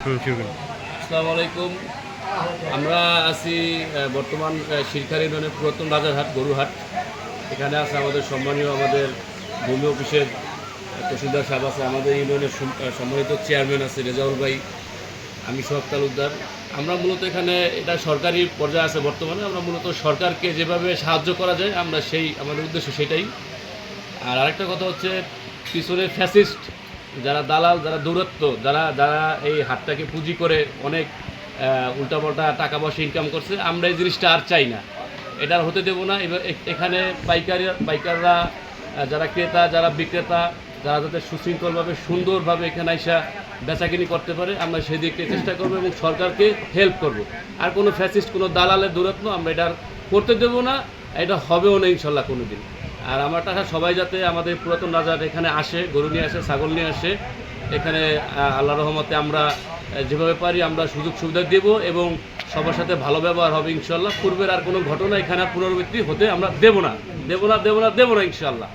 আসসালামু আলাইকুম। আমরা আছি বর্তমান শিরখার ইউনিয়নের পুরাতন রাজারহাট গরুহাট। এখানে আছে আমাদের সম্মানীয় ভূমি অফিসের তহসিলদার সাহেব আছে, আমাদের ইউনিয়নের সম্মানিত চেয়ারম্যান আছে রেজাউল ভাই, আমি সোহাগ তালুকদার। আমরা মূলত এখানে এটা সরকারি পর্যায়ে আছে বর্তমানে। আমরা মূলত সরকারকে যেভাবে সাহায্য করা যায় আমরা আমাদের উদ্দেশ্য সেটাই। আর আরেকটা কথা হচ্ছে, পিছনে ফ্যাসিস্ট যারা দালাল, যারা দৌরত্ব, যারা যারা এই হাটটাকে পুঁজি করে অনেক উল্টাপাল্টা টাকা পয়সা ইনকাম করছে, আমরা এই জিনিসটা আর চাই না, এটা আর হতে দেবো না। এবার এখানে পাইকাররা যারা ক্রেতা, যারা বিক্রেতা, যারা যাতে সুশৃঙ্খলভাবে সুন্দরভাবে এখানে এসে বেচাকিনি করতে পারে, আমরা সেই দিকটা চেষ্টা করবো এবং সরকারকে হেল্প করব। আর কোনো ফ্যাসিস্ট, কোনো দালালের দৌরাত্ম আমরা এটা আর করতে দেবো না, এটা হবেও না ইনশাল্লাহ কোনো দিন। আর আমার টাকা সবাই যাতে আমাদের পুরাতন রাজার এখানে আসে, গরু নিয়ে আসে, ছাগল নিয়ে আসে। এখানে আল্লাহর রহমতে আমরা যেভাবে পারি আমরা সুযোগ সুবিধা দেব এবং সবার সাথে ভালো ব্যবহার হবে ইনশাল্লাহ। পূর্বের আর কোনো ঘটনা এখানে পুনরাবৃত্তি হতে আমরা দেব না ইনশাল্লাহ।